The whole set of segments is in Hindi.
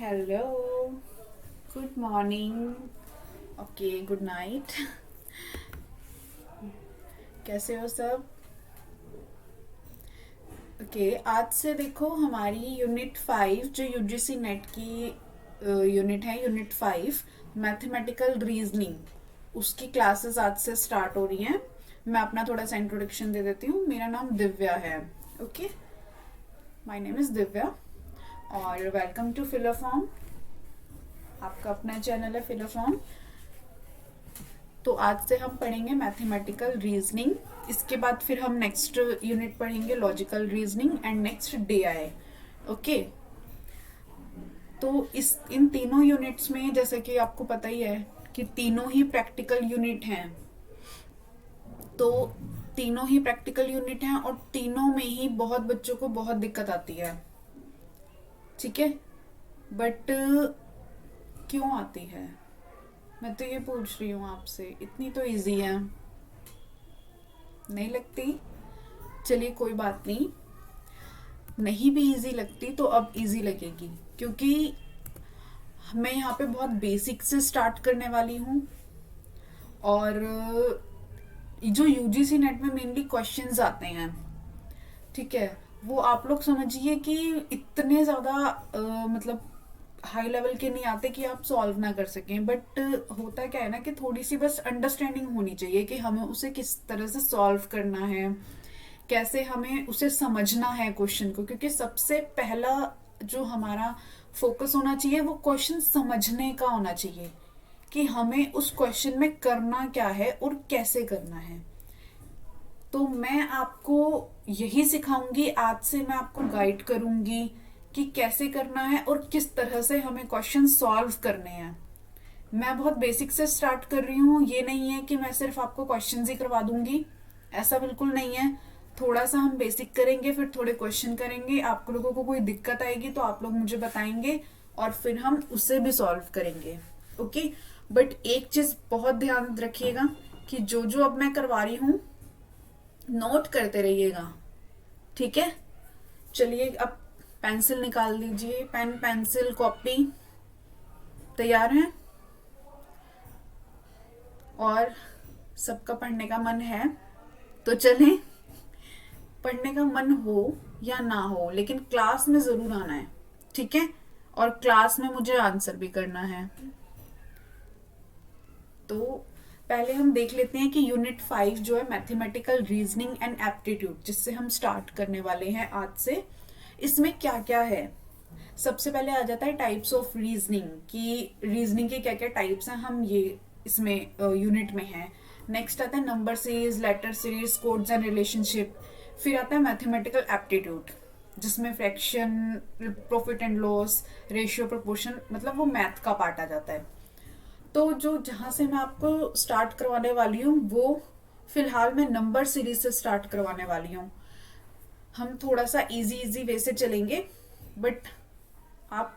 Hello, good morning, okay, good night. कैसे हो सब? ओके, आज से देखो हमारी यूनिट 5 जो यूजीसी नेट की यूनिट है, यूनिट 5 मैथमेटिकल रीजनिंग, उसकी क्लासेस आज से स्टार्ट हो रही हैं। मैं अपना थोड़ा सा इंट्रोडक्शन दे देती हूँ। मेरा नाम दिव्या है। Okay, my name is Divya और welcome to fill a form. आपका अपना चैनल है फिल अ फॉर्म। तो आज से हम पढ़ेंगे मैथमेटिकल रीजनिंग। इसके बाद फिर हम नेक्स्ट यूनिट पढ़ेंगे logical reasoning and next day आए। ओके, तो इस इन तीनों यूनिट्स में जैसे कि आपको पता ही है कि तीनों ही प्रैक्टिकल यूनिट हैं। तो तीनों ही प्रैक्टिकल यूनिट हैं और तीनों में ही बहुत बच्चों को बहुत दिक्कत आती है। ठीक है, बट क्यों आती है? मैं तो ये पूछ रही हूँ आपसे। इतनी तो इजी है, नहीं लगती? चलिए कोई बात नहीं, नहीं भी इजी लगती तो अब इजी लगेगी, क्योंकि मैं यहाँ पे बहुत बेसिक से स्टार्ट करने वाली हूँ। और जो यूजीसी नेट में मेनली क्वेश्चंस आते हैं, ठीक है, वो आप लोग समझिए कि इतने ज़्यादा मतलब हाई लेवल के नहीं आते कि आप सॉल्व ना कर सकें। बट होता क्या है ना कि थोड़ी सी बस अंडरस्टैंडिंग होनी चाहिए कि हमें उसे किस तरह से सॉल्व करना है, कैसे हमें उसे समझना है क्वेश्चन को। क्योंकि सबसे पहला जो हमारा फोकस होना चाहिए वो क्वेश्चन समझने का होना चाहिए कि हमें उस क्वेश्चन में करना क्या है और कैसे करना है। तो मैं आपको यही सिखाऊंगी, आज से मैं आपको गाइड करूंगी कि कैसे करना है और किस तरह से हमें क्वेश्चन सॉल्व करने हैं। मैं बहुत बेसिक से स्टार्ट कर रही हूँ। ये नहीं है कि मैं सिर्फ आपको क्वेश्चन ही करवा दूंगी, ऐसा बिल्कुल नहीं है। थोड़ा सा हम बेसिक करेंगे, फिर थोड़े क्वेश्चन करेंगे। आप लोगों को कोई दिक्कत आएगी तो आप लोग मुझे बताएंगे और फिर हम उसे भी सॉल्व करेंगे। ओके, बट एक चीज बहुत ध्यान रखिएगा कि जो जो अब मैं करवा रही हूँ नोट करते रहिएगा, ठीक है? चलिए अब पेंसिल निकाल लीजिए, पेन पेंसिल कॉपी तैयार है? और सबका पढ़ने का मन है तो चलें। पढ़ने का मन हो या ना हो, लेकिन क्लास में जरूर आना है, ठीक है? और क्लास में मुझे आंसर भी करना है। तो पहले हम देख लेते हैं कि यूनिट 5 जो है मैथमेटिकल रीजनिंग एंड एप्टीट्यूड, जिससे हम स्टार्ट करने वाले हैं आज से, इसमें क्या क्या है। सबसे पहले आ जाता है टाइप्स ऑफ रीजनिंग, कि रीजनिंग के क्या क्या टाइप्स हैं, हम ये इसमें यूनिट में है। नेक्स्ट आता है number series, letter series, codes and relationship. फिर आता है मैथमेटिकल एप्टीट्यूड, जिसमें fraction, profit and loss, ratio, proportion, मतलब वो मैथ का पार्ट आ जाता है। तो जो जहां से मैं आपको स्टार्ट करवाने वाली हूँ वो फिलहाल मैं नंबर सीरीज से स्टार्ट करवाने वाली हूँ। हम थोड़ा सा इजी इजी वे से चलेंगे, बट आप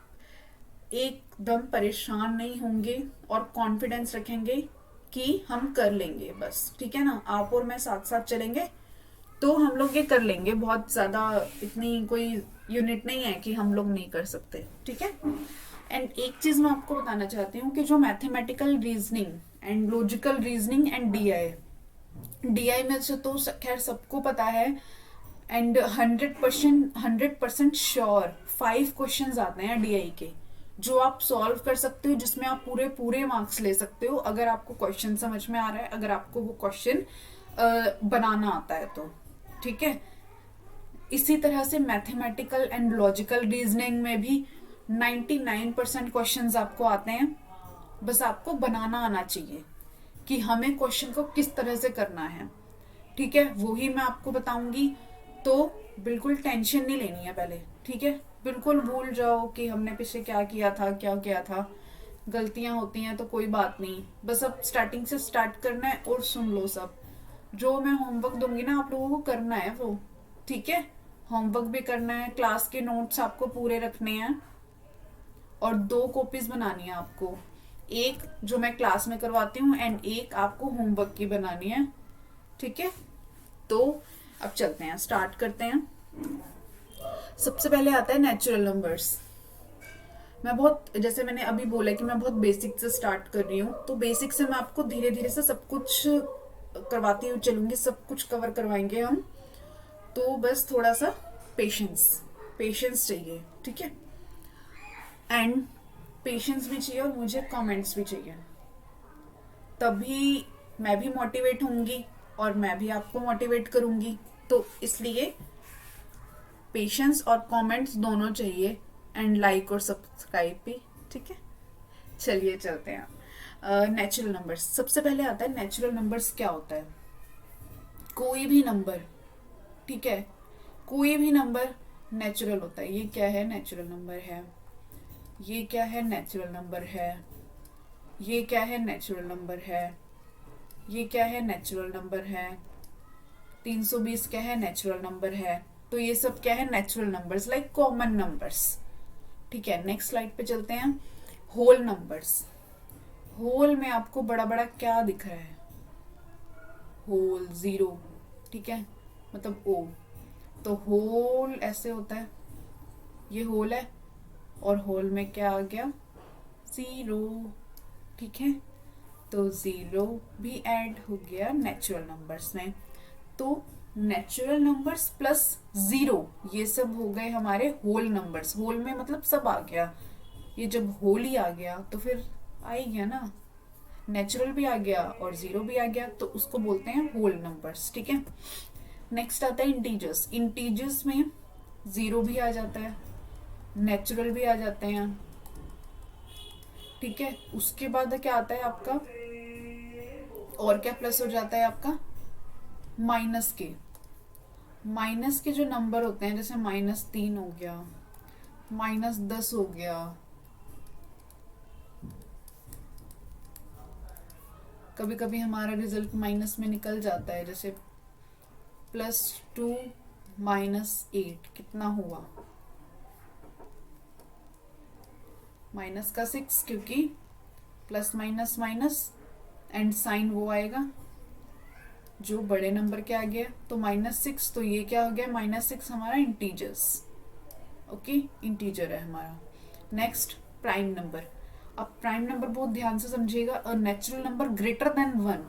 एकदम परेशान नहीं होंगे और कॉन्फिडेंस रखेंगे कि हम कर लेंगे। बस ठीक है ना, आप और मैं साथ साथ चलेंगे तो हम लोग ये कर लेंगे। बहुत ज्यादा इतनी कोई यूनिट नहीं है कि हम लोग नहीं कर सकते, ठीक है? एंड एक चीज मैं आपको बताना चाहती हूँ कि जो mathematical reasoning and logical reasoning and DI, DI में से तो खैर सबको पता है। एंड 100% श्योर 5 क्वेश्चंस आते हैं डीआई के, जो आप सॉल्व कर सकते हो, जिसमें आप पूरे पूरे मार्क्स ले सकते हो अगर आपको क्वेश्चन समझ में आ रहा है, अगर आपको वो क्वेश्चन बनाना आता है तो, ठीक है? इसी तरह से मैथमेटिकल एंड लॉजिकल रीजनिंग में भी 99% क्वेश्चंस आपको आते हैं। बस आपको बनाना आना चाहिए कि हमें क्वेश्चन को किस तरह से करना है, ठीक है? वो ही मैं आपको बताऊंगी। तो बिल्कुल टेंशन नहीं लेनी है पहले, ठीक है? बिल्कुल भूल जाओ कि हमने पिछले क्या किया था, क्या किया था। गलतियां होती हैं तो कोई बात नहीं, बस अब स्टार्टिंग से स्टार्ट करना है। और सुन लो सब, जो मैं होमवर्क दूंगी ना आप लोगों को करना है वो, ठीक है? होमवर्क भी करना है, क्लास के नोट्स आपको पूरे रखने हैं और 2 कॉपीज बनानी है आपको। एक जो मैं क्लास में करवाती हूँ एंड एक आपको होमवर्क की बनानी है, ठीक है? तो अब चलते हैं, स्टार्ट करते हैं। सबसे पहले आता है नेचुरल नंबर्स। मैं बहुत, जैसे मैंने अभी बोला कि मैं बहुत बेसिक से स्टार्ट कर रही हूँ, तो बेसिक से मैं आपको धीरे धीरे से सब कुछ करवाती हुई चलूंगी, सब कुछ कवर करवाएंगे हम। तो बस थोड़ा सा पेशेंस, पेशेंस चाहिए, ठीक है। एंड पेशेंस भी चाहिए और मुझे कमेंट्स भी चाहिए, तभी मैं भी मोटिवेट होंगी और मैं भी आपको मोटिवेट करूंगी। तो इसलिए पेशेंस और कमेंट्स दोनों चाहिए, एंड लाइक और सब्सक्राइब भी, ठीक है। चलिए चलते हैं। नेचुरल नंबर्स, सबसे पहले आता है नेचुरल नंबर्स क्या होता है। कोई भी नंबर, ठीक है, कोई भी नंबर नेचुरल होता है। ये क्या है, नेचुरल नंबर है। ये क्या है, नेचुरल नंबर है। ये क्या है, नेचुरल नंबर है। ये क्या है, नेचुरल नंबर है। 320 क्या है, नेचुरल नंबर है। तो ये सब क्या है, natural numbers, like common numbers, ठीक है। नेक्स्ट स्लाइड पे चलते हैं। होल नंबर्स, होल में आपको बड़ा बड़ा क्या दिख रहा है, होल, जीरो, ठीक है, मतलब ओ। तो होल ऐसे होता है, ये होल है, और होल में क्या आ गया, जीरो, ठीक है। तो जीरो भी ऐड हो गया नेचुरल नंबर्स में। तो नेचुरल नंबर्स प्लस जीरो, ये सब हो गए हमारे होल नंबर्स। होल में मतलब सब आ गया, ये जब होल ही आ गया तो फिर आ ही गया ना, नेचुरल भी आ गया और जीरो भी आ गया, तो उसको बोलते हैं होल नंबर्स, ठीक है। नेक्स्ट आता है इंटीजर्स। इंटीजर्स में जीरो भी आ जाता है, नेचुरल भी आ जाते हैं, ठीक है। उसके बाद क्या आता है आपका, और क्या प्लस हो जाता है आपका, माइनस के। माइनस के जो नंबर होते हैं, जैसे -3 हो गया, -10 हो गया, कभी कभी हमारा रिजल्ट माइनस में निकल जाता है, जैसे +2 -8 कितना हुआ, -6, क्योंकि plus minus minus and sign वो आएगा जो बड़े नंबर के आगे है, तो -6। तो ये क्या हो गया, -6 हमारा इंटीजर्स, ओके, इंटीजर है हमारा। Next prime number. अब प्राइम नंबर बहुत ध्यान से समझिएगा। A natural number greater than 1,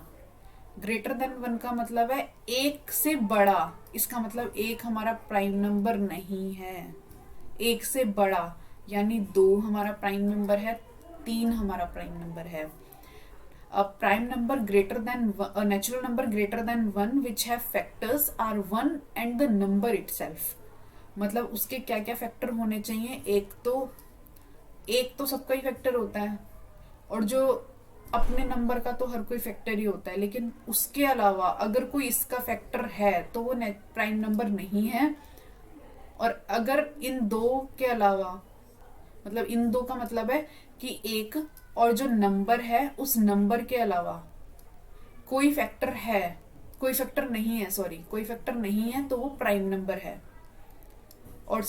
greater than 1 का मतलब है एक से बड़ा, इसका मतलब एक हमारा प्राइम नंबर नहीं है, एक से बड़ा, यानी 2 हमारा प्राइम नंबर है, 3 हमारा प्राइम नंबर है। A prime number greater than a natural number greater than 1 which have factors are 1 and the number itself। मतलब उसके क्या क्या फैक्टर होने चाहिए, एक तो सबका ही फैक्टर होता है, और जो अपने नंबर का तो हर कोई फैक्टर ही होता है, लेकिन उसके अलावा अगर कोई इसका फैक्टर है तो वो प्राइम नंबर नहीं है। और अगर इन दो के अलावा, मतलब इन दो का मतलब है कि एक और जो नंबर है उस नंबर के अलावा कोई फैक्टर है, कोई फैक्टर नहीं है, सॉरी, कोई फैक्टर नहीं है, तो वो प्राइम नंबर है। और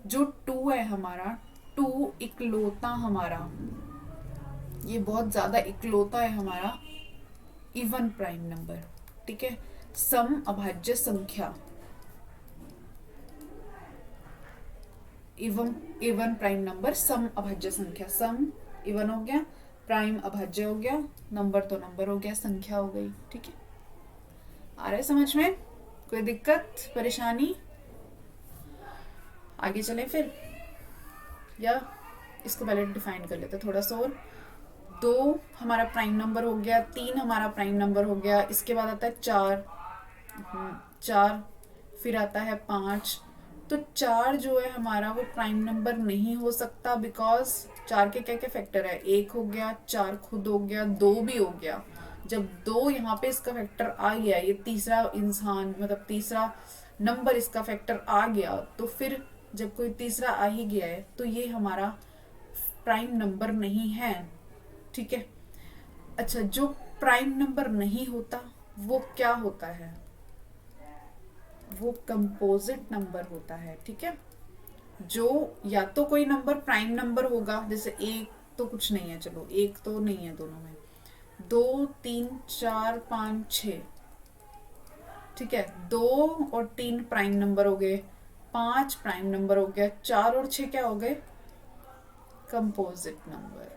जो 2 है हमारा, 2 इकलौता हमारा, ये बहुत ज्यादा इकलौता है हमारा इवन प्राइम नंबर, ठीक है। सम अभाज्य संख्या, इवन प्राइम नंबर, सम अभाज्य संख्या, सम इवन हो गया, प्राइम अभाज्य हो गया, नंबर तो नंबर हो गया, संख्या हो गई, ठीक है। आ रहा है समझ में, कोई दिक्कत परेशानी, आगे चले फिर, या इसको पहले डिफाइन कर लेते थोड़ा सा और। 2 हमारा प्राइम नंबर हो गया, 3 हमारा प्राइम नंबर हो गया, इसके बाद आता है 4, फिर आता है 5। तो 4 जो है हमारा वो प्राइम नंबर नहीं हो सकता, बिकॉज 4 के क्या क्या फैक्टर है, 1 हो गया, 4 खुद हो गया, 2 भी हो गया। जब 2 यहाँ पे इसका फैक्टर आ गया, ये तीसरा इंसान मतलब तीसरा नंबर इसका फैक्टर आ गया, तो फिर जब कोई तीसरा आ ही गया है तो ये हमारा प्राइम नंबर नहीं है, ठीक है। अच्छा, जो प्राइम नंबर नहीं होता वो क्या होता है, वो कंपोजिट नंबर होता है, ठीक है। जो या तो कोई नंबर प्राइम नंबर होगा, जैसे 1 तो कुछ नहीं है, चलो 1 तो नहीं है दोनों में, 2 3 4 5 6, ठीक है, 2 और 3 प्राइम नंबर हो गए, 5 प्राइम नंबर हो गया, 4 और 6 क्या हो गए, कंपोजिट नंबर,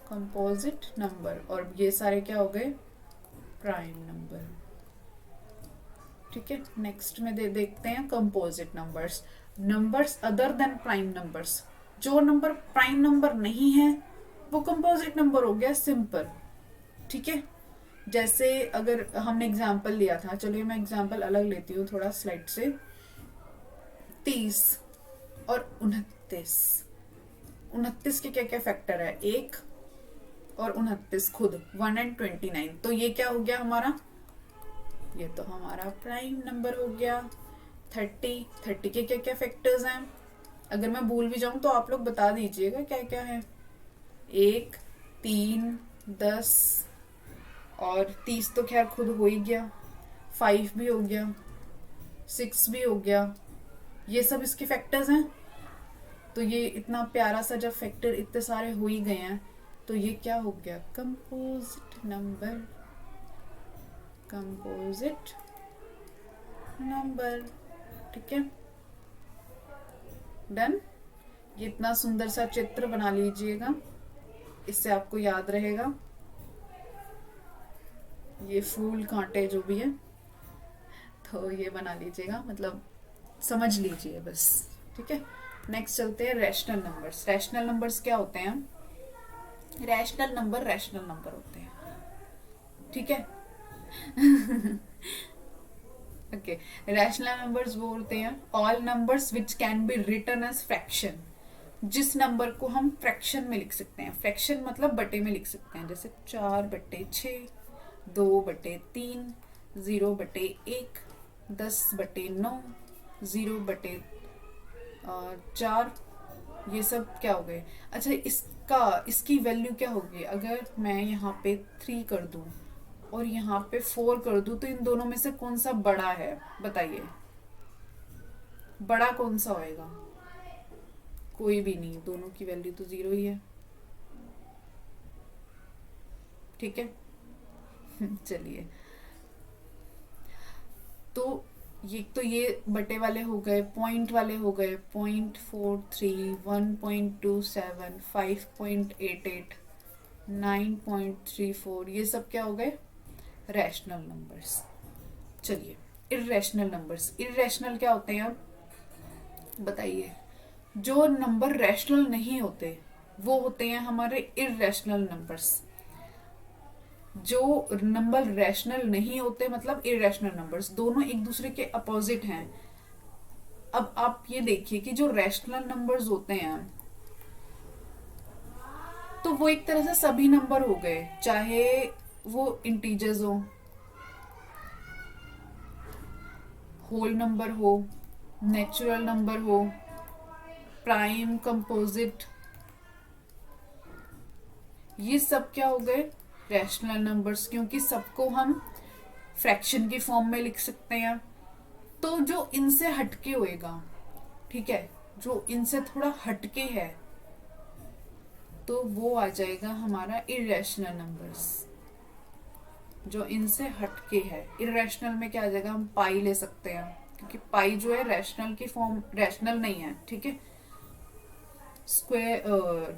कंपोजिट नंबर, और ये सारे क्या हो गए, प्राइम नंबर। ठीक है, नेक्स्ट में देखते हैं composite numbers. Numbers other than prime numbers, जो नंबर प्राइम नंबर नहीं है वो कंपोजिट नंबर हो गया, सिंपल। ठीक है, जैसे अगर हमने एग्जाम्पल लिया था, चलिए मैं एग्जाम्पल अलग लेती हूँ थोड़ा स्लाइड से। 30 और 29, 29 के क्या क्या फैक्टर है, 1 और 29 खुद 1 एंड 29, तो ये क्या हो गया हमारा, ये तो हमारा प्राइम नंबर हो गया। 30 के क्या क्या फैक्टर्स हैं, अगर मैं भूल भी जाऊं तो आप लोग बता दीजिएगा क्या क्या है। 1, 3, 10 और 30 तो खैर खुद हो ही गया, 5 भी हो गया, 6 भी हो गया, ये सब इसके फैक्टर्स हैं। तो ये इतना प्यारा सा जब फैक्टर इतने सारे हो ही गए हैं तो ये क्या हो गया, कंपोजिट नंबर, कंपोजिट नंबर। ठीक है, डन। ये इतना सुंदर सा चित्र बना लीजिएगा, इससे आपको याद रहेगा। ये फूल कांटे जो भी है तो ये बना लीजिएगा, मतलब समझ लीजिए बस। ठीक है, नेक्स्ट चलते हैं रैशनल नंबर्स। रैशनल नंबर्स क्या होते हैं, रैशनल नंबर होते हैं। ठीक है ओके, रैशनल नंबर्स वो होते हैं all numbers which can be written as fraction, जिस नंबर को हम फ्रैक्शन में लिख सकते हैं। फ्रैक्शन मतलब बटे में लिख सकते हैं, जैसे 4/6, 2/3, 0/1, 10/9, 0/4, ये सब क्या हो गए। अच्छा, इसकी वैल्यू क्या होगी, अगर मैं यहाँ पे 3 कर दूं और यहाँ पे 4 कर दूं तो इन दोनों में से कौन सा बड़ा है, बताइए, बड़ा कौन सा होएगा, कोई भी नहीं, दोनों की वैल्यू तो 0 ही है। ठीक है चलिए, तो ये बटे वाले हो गए, पॉइंट वाले हो गए, 0.43, 1.27, 5.88, 9.34, ये सब क्या हो गए, रैशनल नंबर्स। चलिए, इर्रेशनल नंबर्स। इर्रेशनल क्या होते हैं, बताइए। जो नंबर रैशनल नहीं होते वो होते हैं हमारे इर्रेशनल नंबर्स। जो नंबर रैशनल नहीं होते मतलब इरेशनल नंबर्स, दोनों एक दूसरे के अपोजिट हैं। अब आप ये देखिए कि जो रैशनल नंबर्स होते हैं तो वो एक तरह से सभी नंबर हो गए, चाहे वो इंटीजर्स हो, होल नंबर हो, नेचुरल नंबर हो, प्राइम, कंपोजिट, ये सब क्या हो गए, रैशनल नंबर्स, क्योंकि सबको हम फ्रैक्शन की फॉर्म में लिख सकते हैं। तो जो इनसे हटके होएगा, ठीक है, जो इनसे थोड़ा हटके है तो वो आ जाएगा हमारा इरेशनल नंबर्स। जो इनसे हटके है, इरेशनल में क्या आ जाएगा, हम पाई ले सकते हैं, क्योंकि पाई जो है रैशनल की फॉर्म, रैशनल नहीं है। ठीक है, स्क्वायर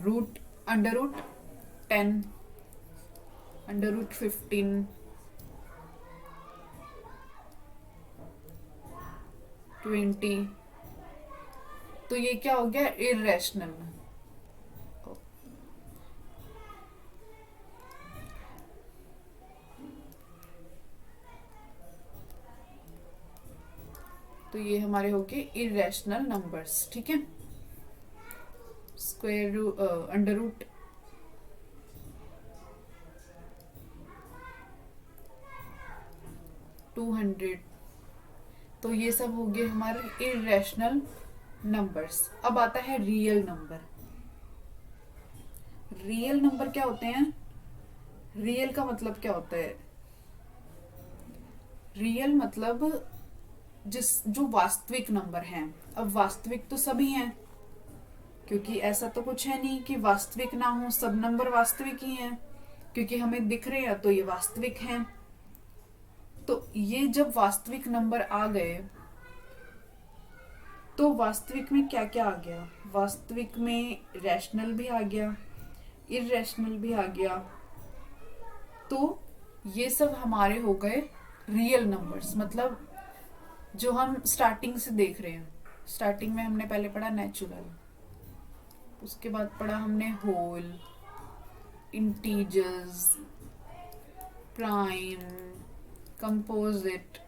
रूट, √10, √15, 20, तो ये क्या हो गया, इरेशनल। तो ये हमारे हो गए इरेशनल नंबर्स। ठीक है, स्क्वायर रूट, √200, तो ये सब हो गए हमारे इरेशनल नंबर्स। अब आता है रियल नंबर। रियल नंबर क्या होते हैं, रियल का मतलब क्या होता है, रियल मतलब जो वास्तविक नंबर हैं। अब वास्तविक तो सभी हैं, क्योंकि ऐसा तो कुछ है नहीं कि वास्तविक ना हो, सब नंबर वास्तविक ही हैं, क्योंकि हमें दिख रहे हैं तो ये वास्तविक हैं। तो ये जब वास्तविक नंबर आ गए तो वास्तविक में क्या क्या आ गया? वास्तविक में रैशनल भी आ गया, इरेशनल भी आ गया। तो ये सब हमारे हो गए रियल नंबर्स, मतलब जो हम स्टार्टिंग से देख रहे हैं। स्टार्टिंग में हमने पहले पढ़ा नेचुरल, उसके बाद पढ़ा हमने whole, integers, prime, composite.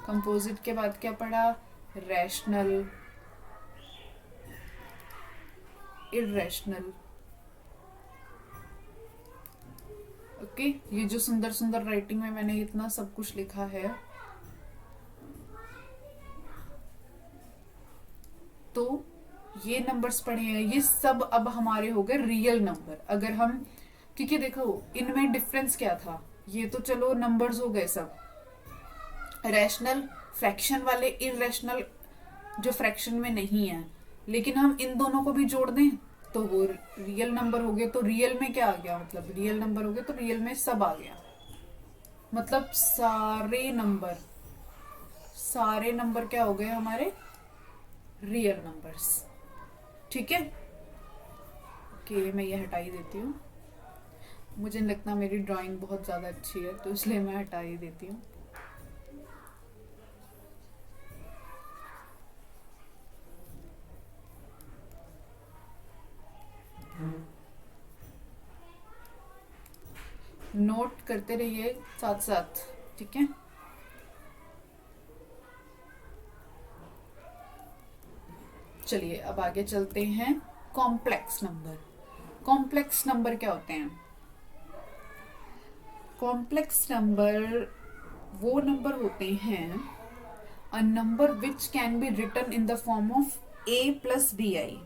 Composite के बाद क्या पढ़ा? Rational, irrational. ओके, ये जो सुंदर सुंदर राइटिंग में मैंने इतना सब कुछ लिखा है, तो ये नंबर्स पढ़े हैं, ये सब अब हमारे हो गए रियल नंबर। अगर हम, क्योंकि देखो इनमें डिफरेंस क्या था, ये तो चलो नंबर्स हो गए सब रैशनल, फ्रैक्शन वाले, इरेशनल जो फ्रैक्शन में नहीं है, लेकिन हम इन दोनों को भी जोड़ दें तो वो रियल नंबर हो गए। तो रियल में क्या आ गया, मतलब रियल नंबर हो गए, तो रियल में सब आ गया, मतलब सारे नंबर क्या हो गए हमारे? Real numbers. ठीक है, ओके, मैं ये हटा ही देती हूँ। मुझे नहीं लगता मेरी ड्राइंग बहुत ज़्यादा अच्छी है, तो इसलिए मैं हटा ही देती हूँ। नोट करते रहिए साथ साथ, ठीक है। चलिए अब आगे चलते हैं। Complex number. कॉम्प्लेक्स नंबर क्या होते हैं? कॉम्प्लेक्स नंबर वो नंबर होते हैं, a number which can be written in the form of a+bi।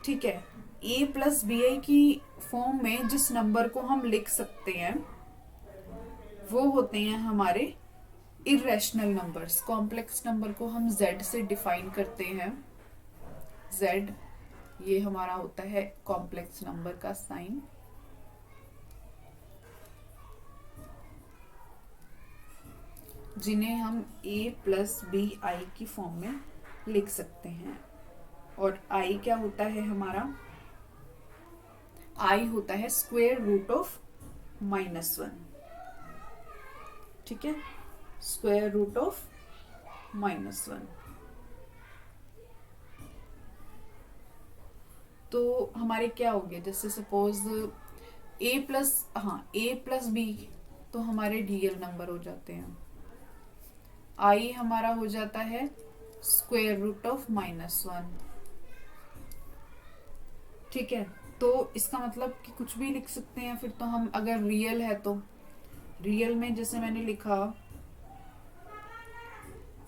ठीक है, a+bi की फॉर्म में जिस नंबर को हम लिख सकते हैं वो होते हैं हमारे इरेशनल नंबर्स। कॉम्प्लेक्स नंबर को हम z से डिफाइन करते हैं। z ये हमारा होता है कॉम्प्लेक्स नंबर का साइन। जिन्हें हम a+bi की फॉर्म में लिख सकते हैं। और i क्या होता है हमारा? i होता है स्क्वायर रूट ऑफ -1। ठीक है, स्क्वायर रूट ऑफ -1। तो हमारे क्या हो गए, जैसे सपोज a+b तो हमारे रियल नंबर हो जाते हैं। i हमारा हो जाता है स्क्वायर रूट ऑफ -1। ठीक है, तो इसका मतलब कि कुछ भी लिख सकते हैं फिर तो हम, अगर रियल है तो रियल में जैसे मैंने लिखा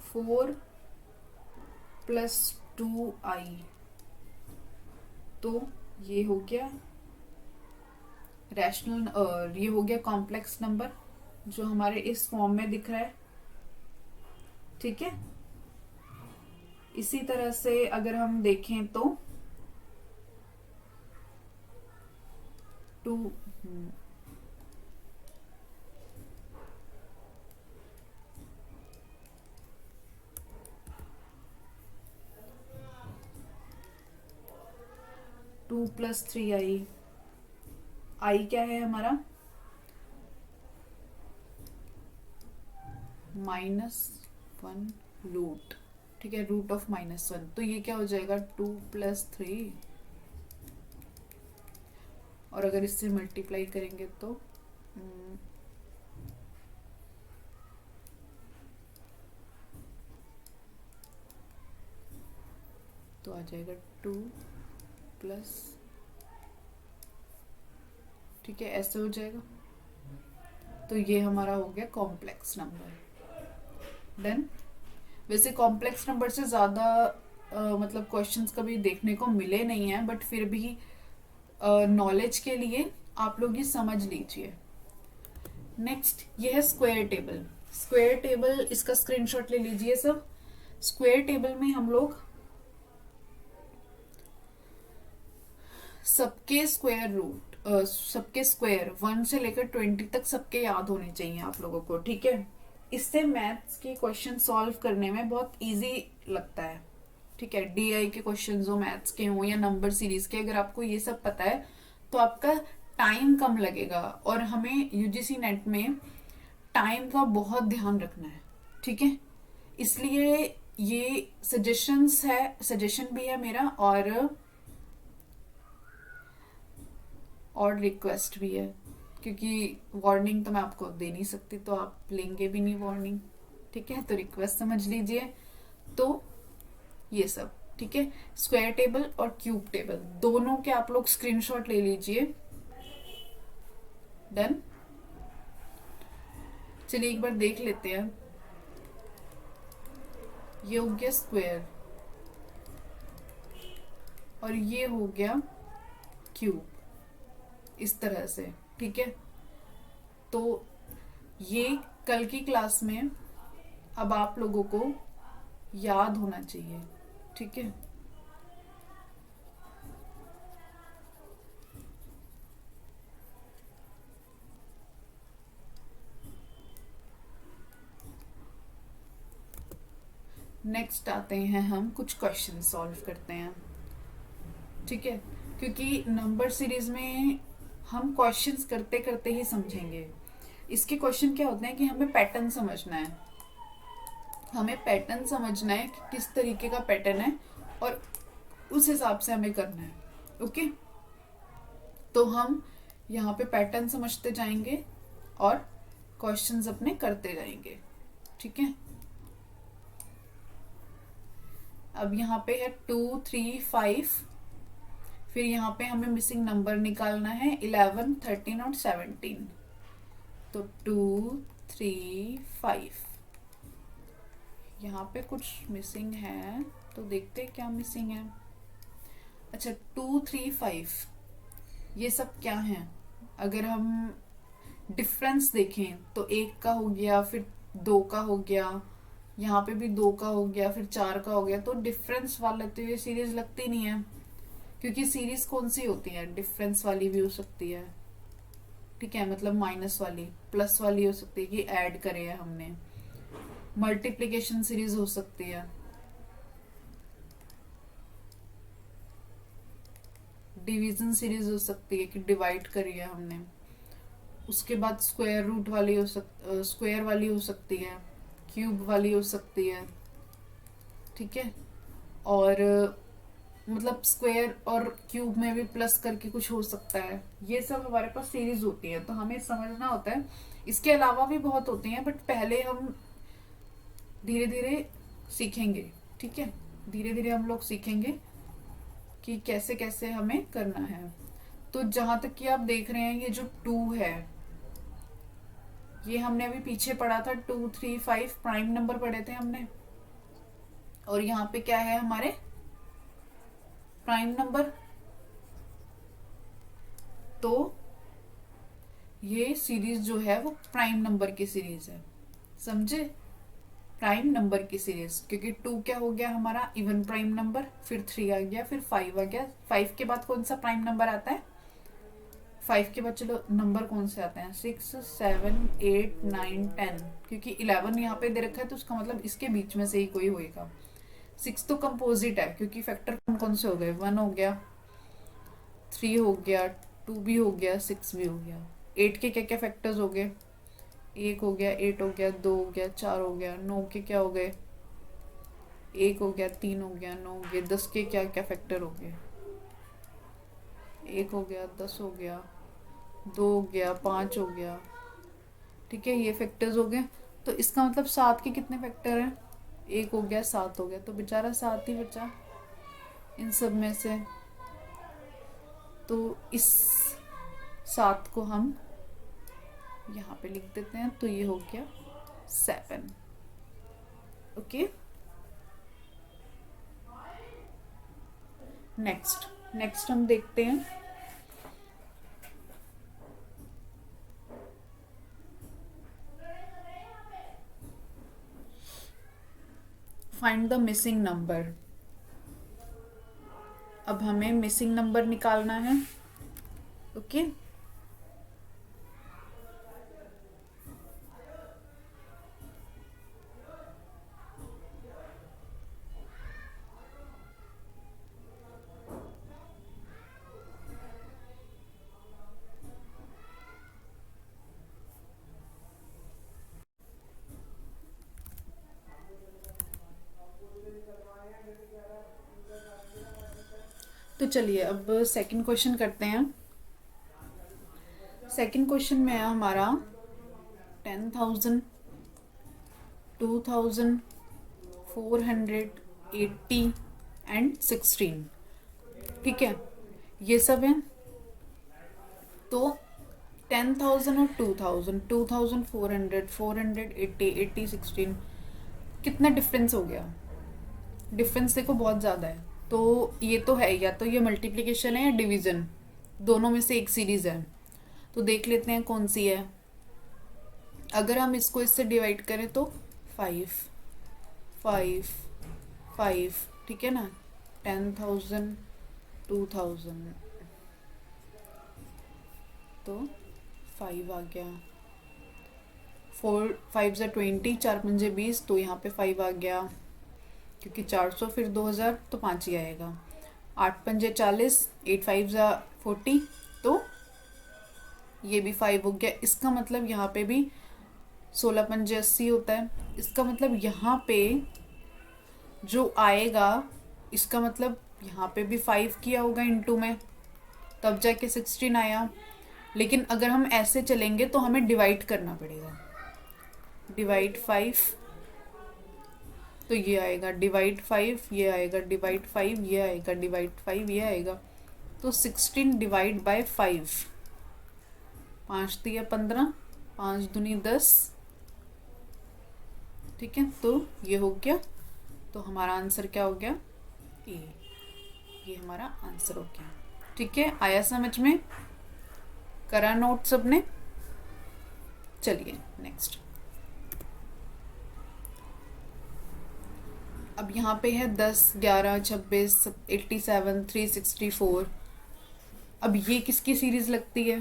4+2i, तो ये हो गया रैशनल, ये हो गया कॉम्प्लेक्स नंबर जो हमारे इस फॉर्म में दिख रहा है। ठीक है, इसी तरह से अगर हम देखें तो 2 2+3i, i क्या है हमारा? -1 रूट। ठीक है, रूट ऑफ -1, तो ये क्या हो जाएगा 2+3, और अगर इससे मल्टीप्लाई करेंगे तो आ जाएगा 2+, ठीक है, ऐसे हो जाएगा। तो ये हमारा हो गया कॉम्प्लेक्स नंबर। देन वैसे कॉम्प्लेक्स नंबर से ज़्यादा मतलब क्वेश्चंस कभी देखने को मिले नहीं हैं, बट फिर भी नॉलेज के लिए आप लोग ये समझ लीजिए। नेक्स्ट ये है स्क्वायर टेबल। स्क्वायर टेबल, इसका स्क्रीनशॉट ले लीजिए सब। स्क्वायर टेबल में हम लोग सबके स्क्वायर रूट, सबके स्क्वायर 1 से लेकर 20 तक सबके याद होने चाहिए आप लोगों को। ठीक है, इससे मैथ्स के क्वेश्चन सॉल्व करने में बहुत इजी लगता है। ठीक है, डीआई के क्वेश्चन हो, मैथ्स के हो या नंबर सीरीज के, अगर आपको ये सब पता है तो आपका टाइम कम लगेगा। और हमें यूजीसी नेट में टाइम का बहुत ध्यान रखना है। ठीक है, इसलिए ये सजेशन भी है मेरा, और रिक्वेस्ट भी है, क्योंकि वार्निंग तो मैं आपको दे नहीं सकती, तो आप लेंगे भी नहीं वार्निंग। ठीक है, तो रिक्वेस्ट समझ लीजिए। तो ये सब ठीक है, स्क्वायर टेबल और क्यूब टेबल दोनों के आप लोग स्क्रीनशॉट ले लीजिए। डन। चलिए एक बार देख लेते हैं। ये हो गया स्क्वायर और ये हो गया क्यूब, इस तरह से। ठीक है, तो ये कल की क्लास में अब आप लोगों को याद होना चाहिए। ठीक है, नेक्स्ट आते हैं, हम कुछ क्वेश्चन सॉल्व करते हैं। ठीक है, क्योंकि नंबर सीरीज में हम क्वेश्चंस करते करते ही समझेंगे। इसके क्वेश्चन क्या होते हैं कि हमें पैटर्न समझना है, हमें पैटर्न समझना है कि किस तरीके का पैटर्न है और उस हिसाब से हमें करना है। ओके, तो हम यहाँ पे पैटर्न समझते जाएंगे और क्वेश्चंस अपने करते जाएंगे। ठीक है, अब यहाँ पे है 2, 3, 5, फिर यहाँ पे हमें मिसिंग नंबर निकालना है 11, 13 और 17। तो 2, 3, 5, यहाँ पे कुछ मिसिंग है, तो देखते हैं क्या मिसिंग है। अच्छा, 2, 3, 5 ये सब क्या है? अगर हम डिफरेंस देखें तो 1 का हो गया, फिर 2 का हो गया, यहाँ पे भी 2 का हो गया, फिर 4 का हो गया। तो डिफरेंस वाला तो ये सीरीज लगती नहीं है, क्योंकि सीरीज कौन सी होती है? डिफरेंस वाली भी हो सकती है। ठीक है, मतलब माइनस वाली, प्लस वाली हो सकती है कि ऐड करे है हमने। मल्टीप्लिकेशन सीरीज हो सकती है, डिवीजन सीरीज हो सकती है कि डिवाइड करी है हमने। उसके बाद स्क्वायर रूट वाली स्क्वायर वाली हो सकती है, क्यूब वाली हो सकती है। ठीक है, और मतलब स्क्वायर और क्यूब में भी प्लस करके कुछ हो सकता है। ये सब हमारे पास सीरीज होती है, तो हमें समझना होता है। इसके अलावा भी बहुत होती हैं, बट पहले हम धीरे धीरे सीखेंगे। ठीक है, धीरे धीरे हम लोग सीखेंगे कि कैसे कैसे हमें करना है। तो जहां तक कि आप देख रहे हैं, ये जो 2 है, ये हमने अभी पीछे पढ़ा था। 2, 3, 5 प्राइम नंबर पढ़े थे हमने, और यहाँ पे क्या है हमारे प्राइम नंबर। तो ये सीरीज जो है वो प्राइम नंबर की सीरीज है, समझे? प्राइम नंबर की सीरीज, क्योंकि 2 क्या हो गया हमारा इवन प्राइम नंबर, फिर 3 आ गया, फिर 5 आ गया। 5 के बाद कौन सा प्राइम नंबर आता है? 5 के बाद चलो नंबर कौन से आते हैं? 6, 7, 8, 9, 10, क्योंकि 11 यहाँ पे दे रखा है, तो उसका मतलब इसके बीच में से ही कोई होएगा। 6 तो कंपोजिट है, क्योंकि फैक्टर कौन कौन से हो गए? 1 हो गया, 3 हो गया, 2 भी हो गया, 6 भी हो गया। 8 के क्या क्या फैक्टर्स हो गए? 1 हो गया, 8 हो गया, 2 हो गया, 4 हो गया। 9 के क्या हो गए? 1 हो गया, 3 हो गया, 9 हो गया। 10 के क्या क्या फैक्टर हो गए? 1 हो गया, 10 हो गया, 2 हो गया, 5 हो गया। ठीक है, ये फैक्टर्स हो गए। तो इसका मतलब 7 के कितने फैक्टर हैं? 1 हो गया, 7 हो गया, तो बेचारा 7 ही बचा इन सब में से। तो इस 7 को हम यहाँ पे लिख देते हैं, तो ये हो गया 7। ओके, नेक्स्ट हम देखते हैं फाइंड द मिसिंग नंबर। अब हमें मिसिंग नंबर निकालना है। ओके, तो चलिए अब सेकंड क्वेश्चन करते हैं। सेकंड क्वेश्चन में है हमारा 10,000, 2,000, 480 एंड 16। ठीक है, ये सब है। तो 10,000 और 2,000, 2,000, 400, 480, 80, 16, कितना डिफरेंस हो गया? डिफरेंस देखो बहुत ज़्यादा है। तो ये तो है, या तो ये मल्टीप्लिकेशन है या डिवीज़न, दोनों में से एक सीरीज़ है। तो देख लेते हैं कौन सी है। अगर हम इसको इससे डिवाइड करें तो 5, 5, 5, ठीक है ना। 10,000, 2,000, तो 5 आ गया। 4 5 ज़ा 20, 4 पंजे 20, तो यहाँ पे 5 आ गया, क्योंकि 400 फिर 2,000 तो 5 ही आएगा। 8 पंजे 40, 8 5 ज़ा 40, तो ये भी 5 हो गया। इसका मतलब यहाँ पे भी 16 पंजे 80 होता है। इसका मतलब यहाँ पे जो आएगा, इसका मतलब यहाँ पे भी 5 किया होगा इनटू में, तब जाके 16 आया। लेकिन अगर हम ऐसे चलेंगे तो हमें डिवाइड करना पड़ेगा। डिवाइड 5, तो ये आएगा डिवाइड 5, ये आएगा डिवाइड 5, ये आएगा डिवाइड 5, ये आएगा। तो 16 डिवाइड बाय 5, 5 दिया 15, 5 दूनी 10। ठीक है, तो ये हो गया। तो हमारा आंसर क्या हो गया? ए। ये हमारा आंसर हो गया। ठीक है, आया समझ में? करा नोट सबने? चलिए नेक्स्ट। अब यहाँ पे है 10, 11, 26, 87, 364। अब ये किसकी सीरीज लगती है?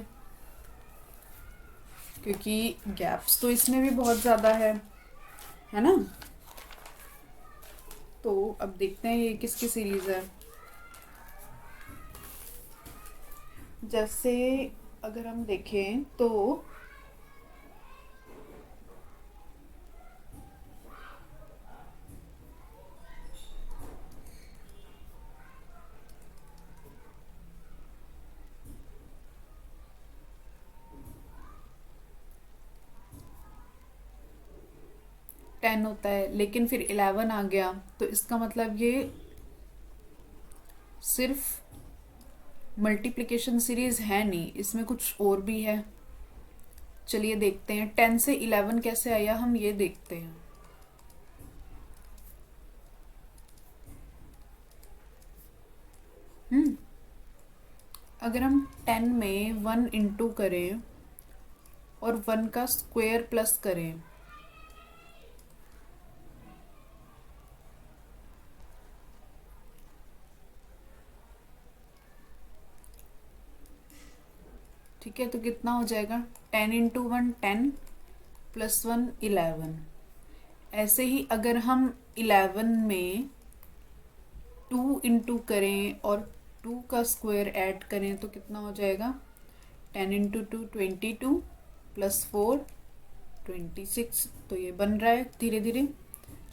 क्योंकि गैप्स तो इसमें भी बहुत ज़्यादा है ना। तो अब देखते हैं ये किसकी सीरीज है। जैसे अगर हम देखें तो टेन होता है, लेकिन फिर 11 आ गया, तो इसका मतलब ये सिर्फ मल्टीप्लिकेशन सीरीज है नहीं, इसमें कुछ और भी है। चलिए देखते हैं 10 से 11 कैसे आया, हम ये देखते हैं। अगर हम 10 में 1 इंटू करें और 1 का स्क्वायर प्लस करें, ठीक है, तो कितना हो जाएगा? 10 इंटू 1 10, प्लस 1 11। ऐसे ही अगर हम 11 में 2 इंटू करें और 2 का स्क्वायर ऐड करें तो कितना हो जाएगा? 10 इंटू 2 22, प्लस 4 26। तो ये बन रहा है धीरे धीरे।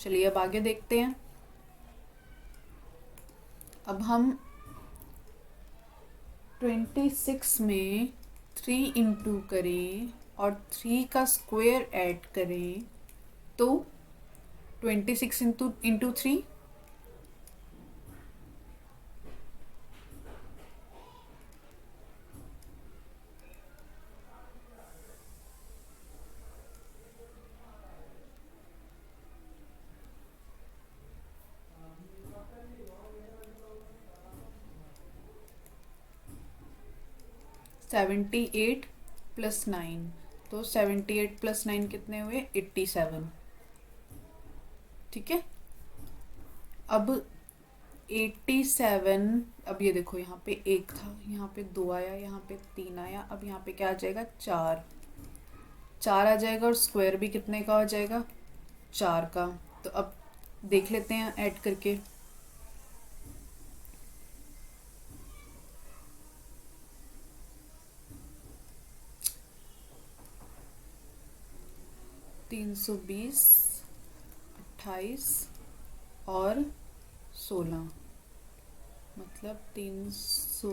चलिए अब आगे देखते हैं। अब हम 26 में 3 इंटू करें और 3 का स्क्वायर ऐड करें तो 26 इंटू 3, $78 प्लस 9, तो 78 प्लस 9 कितने हुए? 87। ठीक है, अब 87, अब ये देखो यहाँ पे 1 था, यहाँ पे 2 आया, यहाँ पे 3 आया, अब यहाँ पे क्या आ जाएगा? 4 आ जाएगा, और स्क्वायर भी कितने का हो जाएगा? 4 का। तो अब देख लेते हैं ऐड करके। $320, 28 और 16, मतलब 300,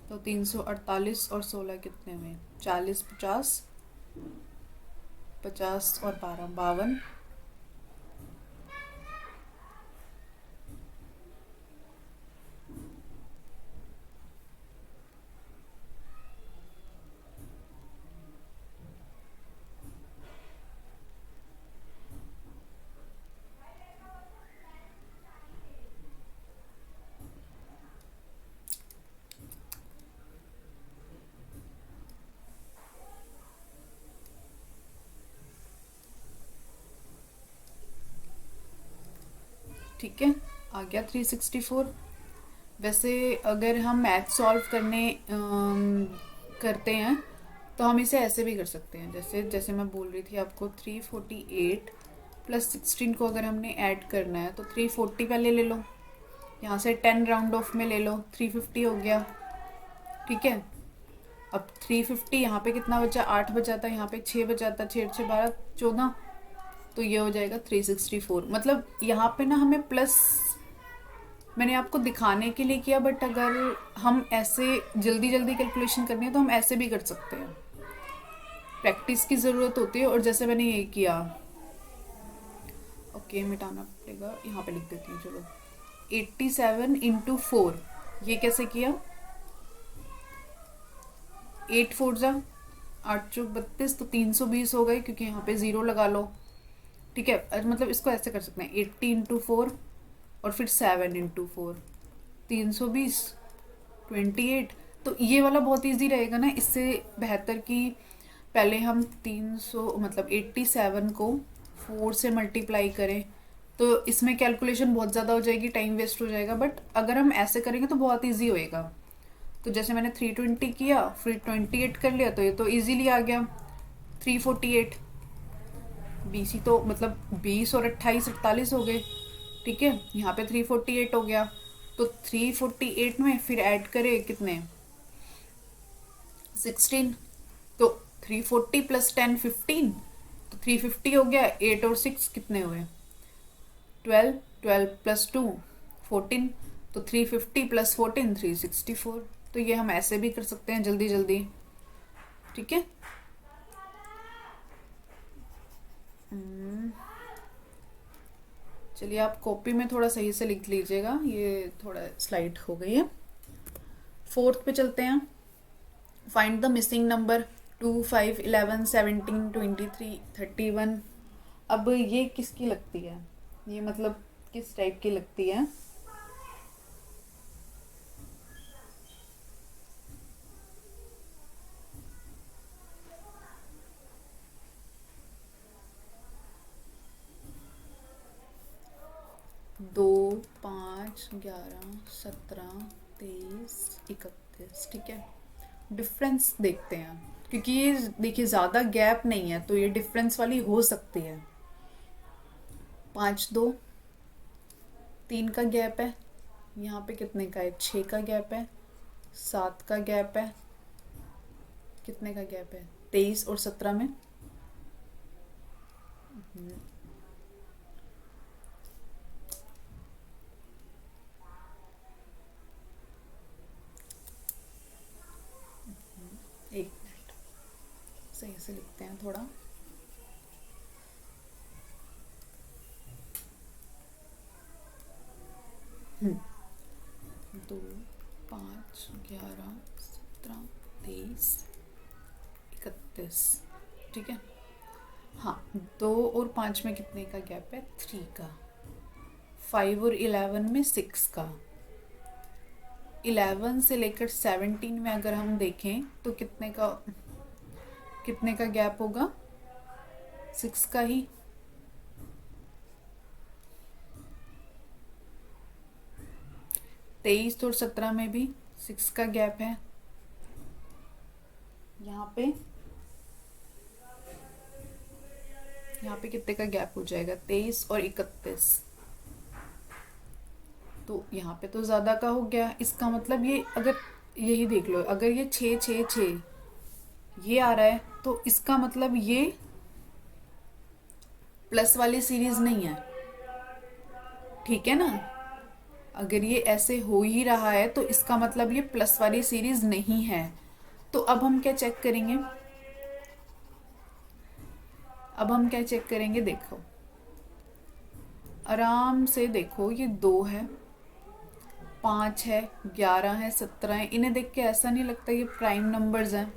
तो 348 और 16 कितने हुए? 40, 50, 50 और 12, 52। ठीक है, आ गया 364। वैसे अगर हम मैथ सॉल्व करते हैं तो हम इसे ऐसे भी कर सकते हैं, जैसे जैसे मैं बोल रही थी आपको, 348 प्लस 16 को अगर हमने ऐड करना है तो 340 पहले ले लो, यहाँ से 10 राउंड ऑफ में ले लो, 350 हो गया। ठीक है, अब 350 यहाँ पे कितना बचा? 8 बचा था, यहाँ पे 6 बचा था, 6 6 12 14, तो ये हो जाएगा 364। मतलब यहाँ पे ना हमें प्लस मैंने आपको दिखाने के लिए किया, बट अगर हम ऐसे जल्दी जल्दी कैलकुलेशन करनी है तो हम ऐसे भी कर सकते हैं। प्रैक्टिस की ज़रूरत होती है, और जैसे मैंने ये किया, ओके मिटाना पड़ेगा, यहाँ पे लिख देती हूँ, चलो 87 इंटू 4, ये कैसे किया? 8 4 जा 8 चौक 32, तो 320 हो गए, क्योंकि यहाँ पे 0 लगा लो। ठीक है, मतलब इसको ऐसे कर सकते हैं, 80 इंटू 4 और फिर 7 इंटू 4, 320, 28। तो ये वाला बहुत इजी रहेगा ना, इससे बेहतर कि पहले हम 300 मतलब 87 को 4 से मल्टीप्लाई करें, तो इसमें कैलकुलेशन बहुत ज़्यादा हो जाएगी, टाइम वेस्ट हो जाएगा। बट अगर हम ऐसे करेंगे तो बहुत इजी होएगा। तो जैसे मैंने 320 किया, फिर 28 कर लिया, तो ये तो इजीली आ गया 348। बीसी तो मतलब 20 और 28 48 हो गए। ठीक है, यहाँ पे 348 हो गया, तो 348 में फिर ऐड करें कितने? 16। तो 340 प्लस 10 15, तो 350 हो गया। 8 और 6 कितने हुए? 12, 12 प्लस 2 14, तो 350 प्लस 14 364। तो ये हम ऐसे भी कर सकते हैं जल्दी जल्दी। ठीक है, चलिए आप कॉपी में थोड़ा सही से लिख लीजिएगा, ये थोड़ा स्लाइड हो गई है। फोर्थ पे चलते हैं। Find the missing number 2 5 11 17 23 31। अब ये किसकी लगती है? ये मतलब किस टाइप की लगती है? दो, 5, 11, 17, 23, 31। ठीक है, डिफरेंस देखते हैं, क्योंकि ये देखिए ज़्यादा गैप नहीं है, तो ये डिफरेंस वाली हो सकती है। 5 2 3 का गैप है, यहाँ पे कितने का है? 6 का गैप है, 7 का गैप है, कितने का गैप है? 23 और 17 में। एक मिनट, सही से लिखते हैं थोड़ा। दो, 5, 11, 17, 23, 31। ठीक है, हाँ, 2 और 5 में कितने का गैप है? 3 का। 5 और 11 में 6 का। 11 से लेकर 17 में अगर हम देखें तो कितने का गैप होगा? 6 का ही। 23 और 17 में भी 6 का गैप है। यहाँ पे कितने का गैप हो जाएगा? 23 और 31। तो यहाँ पे तो ज़्यादा का हो गया। इसका मतलब ये, अगर यही देख लो, अगर ये 6 6 6 ये आ रहा है, तो इसका मतलब ये प्लस वाली सीरीज नहीं है, ठीक है ना। अगर ये ऐसे हो ही रहा है तो इसका मतलब ये प्लस वाली सीरीज नहीं है। तो अब हम क्या चेक करेंगे, देखो आराम से देखो, ये 2 है, 5 है, 11 है, 17 है। इन्हें देख के ऐसा नहीं लगता ये प्राइम नंबर्स हैं?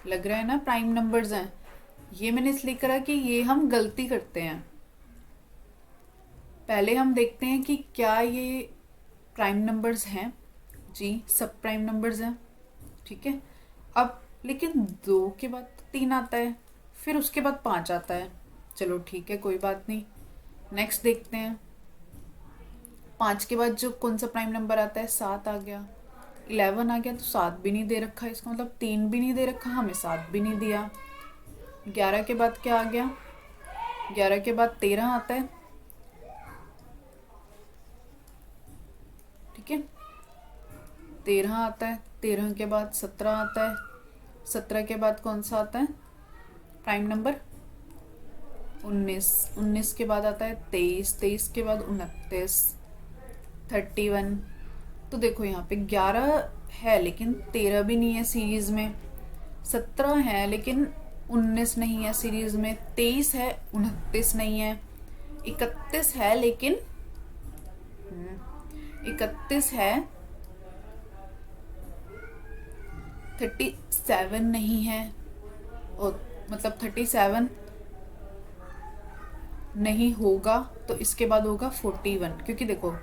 लग रहा है ना प्राइम नंबर्स हैं। ये मैंने इसलिए करा कि ये हम गलती करते हैं। पहले हम देखते हैं कि क्या ये प्राइम नंबर्स हैं। जी, सब प्राइम नंबर्स हैं, ठीक है। अब लेकिन 2 के बाद 3 आता है, फिर उसके बाद 5 आता है। चलो ठीक है, कोई बात नहीं। नेक्स्ट देखते हैं, 5 के बाद जो कौन सा प्राइम नंबर आता है, 7 आ गया, 11 आ गया, तो 7 भी नहीं दे रखा, इसका मतलब 3 भी नहीं दे रखा, हमें 7 भी नहीं दिया। 11 के बाद क्या आ गया, 11 के बाद 13 आता है, ठीक है, 13 आता है। 13 के बाद 17 आता है, 17 के बाद कौन सा आता है प्राइम नंबर, 19, 19 के बाद आता है 23, 23 के बाद 29, 31। तो देखो यहाँ पे 11 है लेकिन 13 भी नहीं है सीरीज में, 17 है लेकिन 19 नहीं है सीरीज में, 23 है 29 नहीं है, 31 है लेकिन 31 है, 37 नहीं है, और मतलब 37 नहीं होगा, तो इसके बाद होगा 41। क्योंकि देखो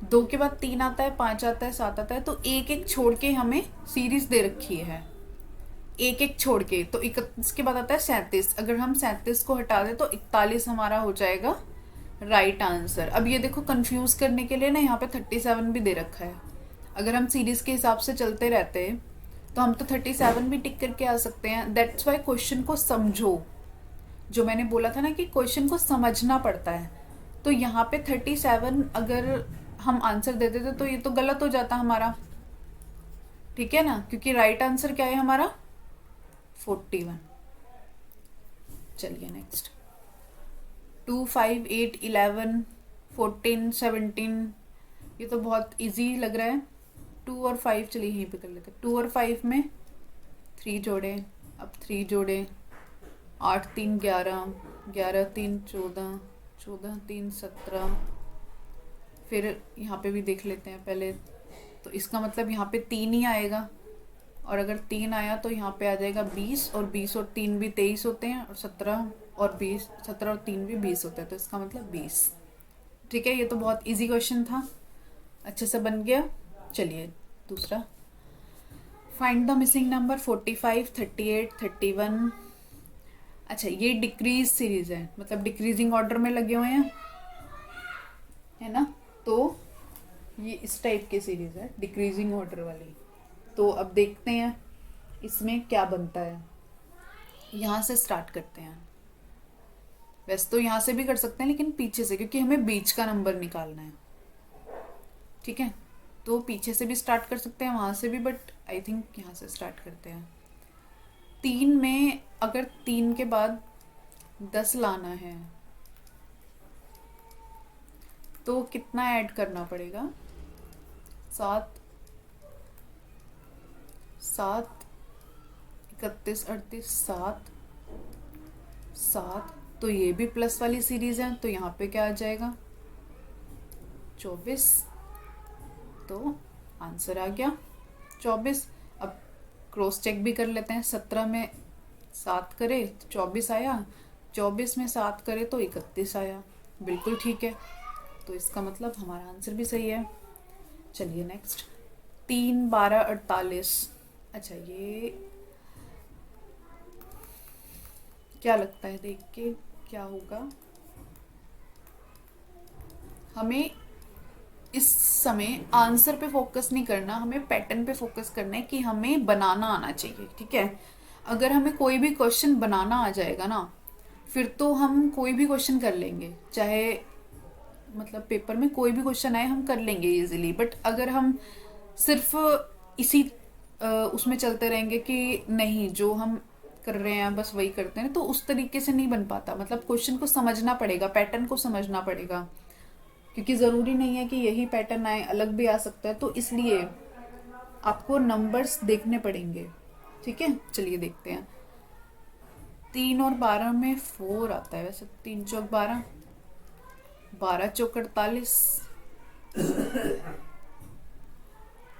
2 के बाद 3 आता है, 5 आता है, 7 आता है, तो एक एक छोड़ के हमें सीरीज दे रखी है, एक एक छोड़ के। तो 31 के बाद आता है 37, अगर हम 37 को हटा दें तो 41 हमारा हो जाएगा राइट आंसर। अब ये देखो कंफ्यूज करने के लिए ना यहाँ पे 37 भी दे रखा है। अगर हम सीरीज के हिसाब से चलते रहते तो हम तो 37 भी टिक करके आ सकते हैं। दैट्स वाई क्वेश्चन को समझो, जो मैंने बोला था ना कि क्वेश्चन को समझना पड़ता है। तो यहाँ पे 37 अगर हम आंसर दे देते तो ये तो गलत हो जाता हमारा, ठीक है ना, क्योंकि राइट आंसर क्या है हमारा 41। चलिए नेक्स्ट, 2, 5, 8, 11, 14, 17, ये तो बहुत इजी लग रहा है। 2 और 5 चलिए यहीं पे कर लेते हैं। 2 और 5 में 3 जोड़े, अब 3 जोड़े, 8, 3, 11, 11, 3, 14, 14, 3, 17। फिर यहाँ पे भी देख लेते हैं पहले, तो इसका मतलब यहाँ पे 3 ही आएगा, और अगर 3 आया तो यहाँ पे आ जाएगा 20, और 20 और 3 भी 23 होते हैं, और 17 और 20, 17 और 3 भी 20 होते हैं, तो इसका मतलब 20। ठीक है, ये तो बहुत इजी क्वेश्चन था, अच्छे से बन गया। चलिए दूसरा, फाइंड द मिसिंग नंबर 45, 38, 31। अच्छा, ये डिक्रीज सीरीज है, मतलब डिक्रीजिंग ऑर्डर में लगे हुए हैं, है ना। तो ये इस टाइप की सीरीज है, डिक्रीजिंग ऑर्डर वाली। तो अब देखते हैं इसमें क्या बनता है। यहाँ से स्टार्ट करते हैं, वैसे तो यहाँ से भी कर सकते हैं लेकिन पीछे से, क्योंकि हमें बीच का नंबर निकालना है, ठीक है। तो पीछे से भी स्टार्ट कर सकते हैं, वहाँ से भी, बट आई थिंक यहाँ से स्टार्ट करते हैं। 3 में अगर 3 के बाद 10 लाना है तो कितना ऐड करना पड़ेगा, 7, 7, 31, 38, 7, 7। तो ये भी प्लस वाली सीरीज है, तो यहाँ पे क्या आ जाएगा 24। तो आंसर आ गया 24। अब क्रॉस चेक भी कर लेते हैं, 17 में 7 करे तो 24 आया, 24 में 7 करे तो 31 आया, बिल्कुल ठीक है। तो इसका मतलब हमारा आंसर भी सही है। चलिए नेक्स्ट, 3, 12, 48। अच्छा, ये क्या लगता है देख के क्या होगा, हमें इस समय आंसर पे फोकस नहीं करना, हमें पैटर्न पे फोकस करना है कि हमें बनाना आना चाहिए, ठीक है। अगर हमें कोई भी क्वेश्चन बनाना आ जाएगा ना, फिर तो हम कोई भी क्वेश्चन कर लेंगे, चाहे मतलब पेपर में कोई भी क्वेश्चन आए हम कर लेंगे इजीली। बट अगर हम सिर्फ इसी उसमें चलते रहेंगे कि नहीं जो हम कर रहे हैं बस वही करते हैं, तो उस तरीके से नहीं बन पाता। मतलब क्वेश्चन को समझना पड़ेगा, पैटर्न को समझना पड़ेगा, क्योंकि ज़रूरी नहीं है कि यही पैटर्न आए, अलग भी आ सकता है। तो इसलिए आपको नंबर्स देखने पड़ेंगे। ठीक है, चलिए देखते हैं। 3 और 12 में 4 आता है वैसे। 3 चौक 12, 12 चौक 48,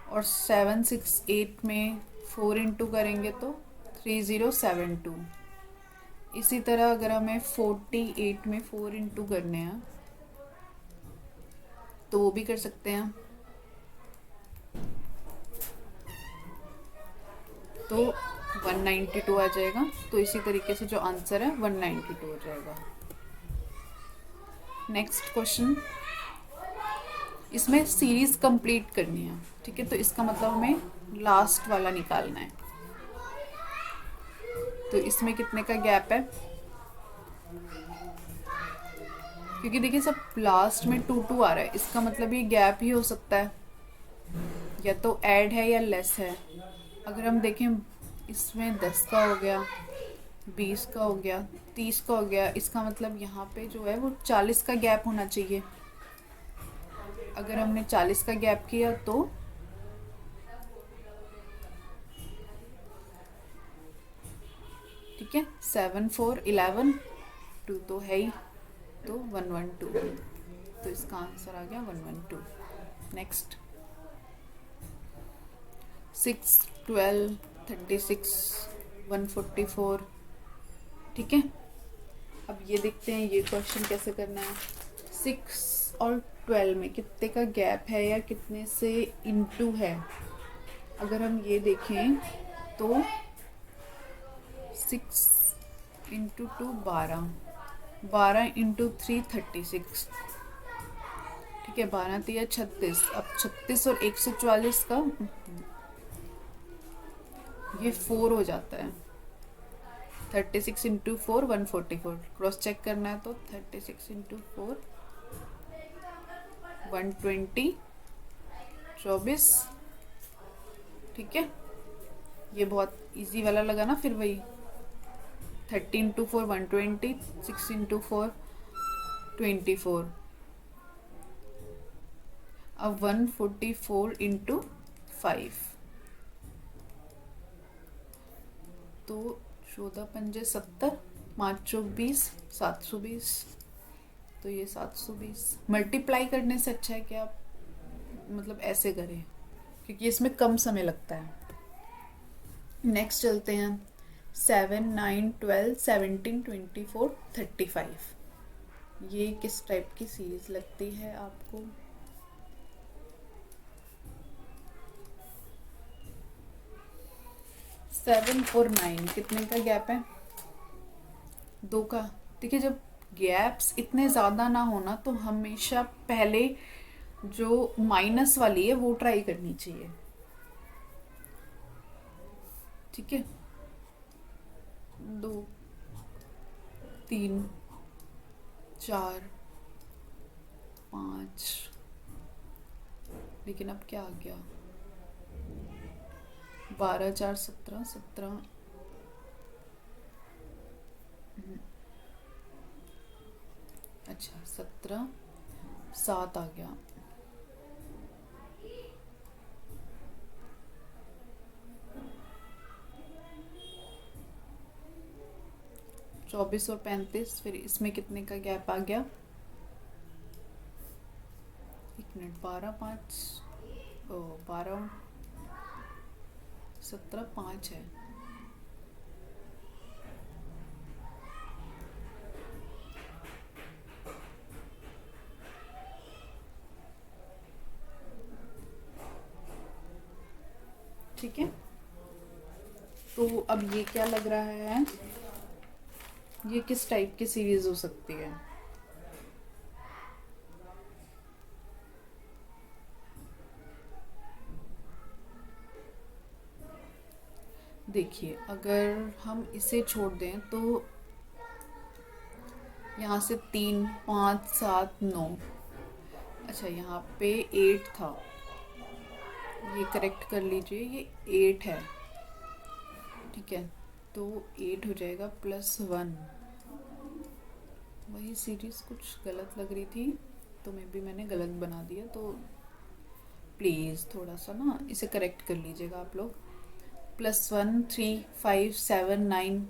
और 7 6 8 में 4 इंटू करेंगे तो 3072। इसी तरह अगर हमें 48 में 4 इंटू करने हैं तो वो भी कर सकते हैं। तो 192 आ जाएगा। तो इसी तरीके से जो आंसर है 192 हो जाएगा। नेक्स्ट क्वेश्चन, इसमें सीरीज कंप्लीट करनी है। ठीक है, तो इसका मतलब हमें लास्ट वाला निकालना है। तो इसमें कितने का गैप है, क्योंकि देखिए सब लास्ट में 2 2 आ रहा है, इसका मतलब ये गैप ही हो सकता है, या तो ऐड है या लेस है। अगर हम देखें इसमें 10 का हो गया, 20 का हो गया, 30 का हो गया, इसका मतलब यहाँ पे जो है वो 40 का गैप होना चाहिए। अगर हमने 40 का गैप किया तो ठीक है, 7 4 11, 2 तो है ही, तो 112। तो इसका आंसर आ गया 112। नेक्स्ट, 6 12 36 144। ठीक है, अब ये देखते हैं ये क्वेश्चन कैसे करना है। 6 और 12 में कितने का गैप है या कितने से इनटू है। अगर हम ये देखें तो 6 इंटू 2 12, 12 इंटू 3 36। ठीक है, 12 3 36। अब 36 और 144 का ये 4 हो जाता है। 36 इंटू 4 144। क्रॉस चेक करना है तो 36 इंटू 4 120 24। ठीक है, ये बहुत इजी वाला लगा ना। फिर वही 30 इंटू 4 120, 6 इंटू 4 24। अब 144 इंटू 5, तो 14 पंजे 70, 5 चौक 20, 720। तो ये 720। मल्टीप्लाई करने से अच्छा है कि आप मतलब ऐसे करें, क्योंकि इसमें कम समय लगता है। नेक्स्ट चलते हैं। 7 9 12 17 24 35। ये किस टाइप की सीरीज लगती है आपको। सेवन और 9 कितने का गैप है, 2 का। देखिए जब गैप्स इतने ज़्यादा ना होना तो हमेशा पहले जो माइनस वाली है वो ट्राई करनी चाहिए। ठीक है, 2 3 4 5। लेकिन अब क्या आ गया, 12 4 17 17। अच्छा 17 7 आ गया। चौबीस और 35। फिर इसमें कितने का गैप आ गया, 1 मिनट, 12 5 12 17 5 है। ठीक है, तो अब ये क्या लग रहा है, ये किस टाइप की सीरीज हो सकती है। देखिए अगर हम इसे छोड़ दें तो यहाँ से 3 5 7 9। अच्छा यहाँ पे 8 था, ये करेक्ट कर लीजिए, ये 8 है, ठीक है, तो 8 हो जाएगा +1। वही सीरीज कुछ गलत लग रही थी तो मे भी मैंने गलत बना दिया, तो प्लीज़ थोड़ा सा ना इसे करेक्ट कर लीजिएगा आप लोग। +1 3 5 7 9,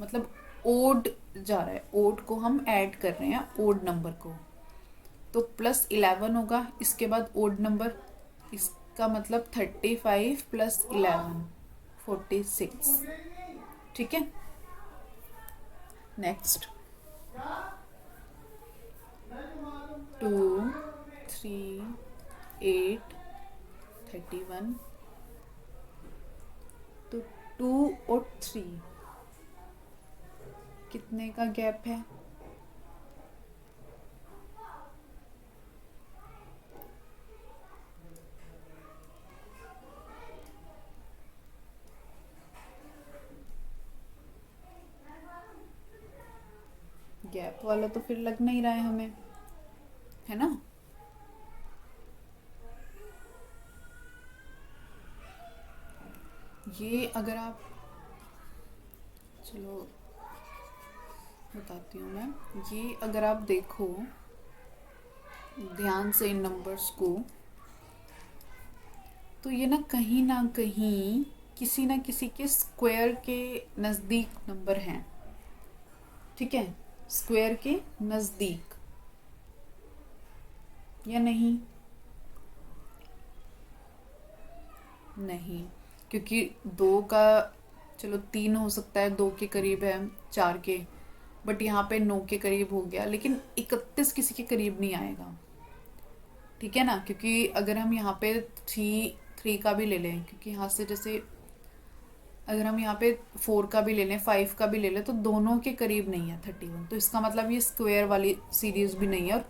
मतलब ओड जा रहा है, ओड को हम ऐड कर रहे हैं, ओड नंबर को, तो +11 होगा, इसके बाद ओड नंबर, इसका मतलब 35 + 11 46, ठीक है। नेक्स्ट 2 3 8 31, तो 2 और 3 कितने का गैप है? गैप वाला तो फिर लग नहीं रहा है हमें, है ना। ये अगर आप, चलो बताती हूँ मैं, ये अगर आप देखो ध्यान से इन नंबर्स को, तो ये ना कहीं किसी ना किसी के स्क्वायर के नज़दीक नंबर हैं, ठीक है, स्क्वायर के नज़दीक, या नहीं? नहीं, क्योंकि 2 का, चलो 3 हो सकता है, 2 के करीब है, 4 के, बट यहाँ पे 9 के करीब हो गया, लेकिन 31 किसी के करीब नहीं आएगा, ठीक है ना, क्योंकि अगर हम यहाँ पे 3 का भी ले लें, क्योंकि यहाँ से जैसे अगर हम यहाँ पे 4 का भी ले लें, 5 का भी ले लें, तो दोनों के करीब नहीं है 31, तो इसका मतलब ये स्क्वायर वाली सीरीज भी नहीं है, और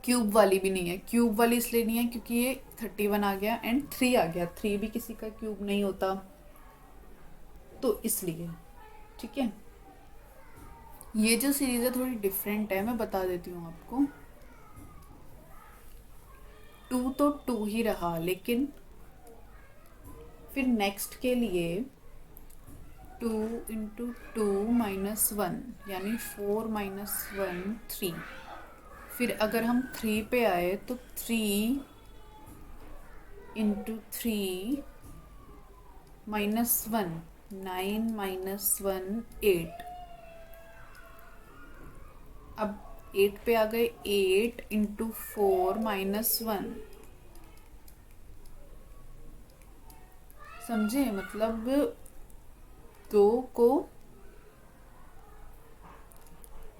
क्यूब वाली भी नहीं है। क्यूब वाली इसलिए नहीं है क्योंकि ये 31 आ गया एंड 3 आ गया, 3 भी किसी का क्यूब नहीं होता, तो इसलिए, ठीक है। ये जो सीरीज है थोड़ी डिफरेंट है, मैं बता देती हूँ आपको। 2 तो 2 ही रहा, लेकिन फिर नेक्स्ट के लिए 2 × 2 - 1, यानी 4 - 1 3। फिर अगर हम 3 पे आए तो 3 × 3 - 1 9 - 1 8। अब 8 पे आ गए, 8 × 4 - 1, समझे, मतलब 2 को,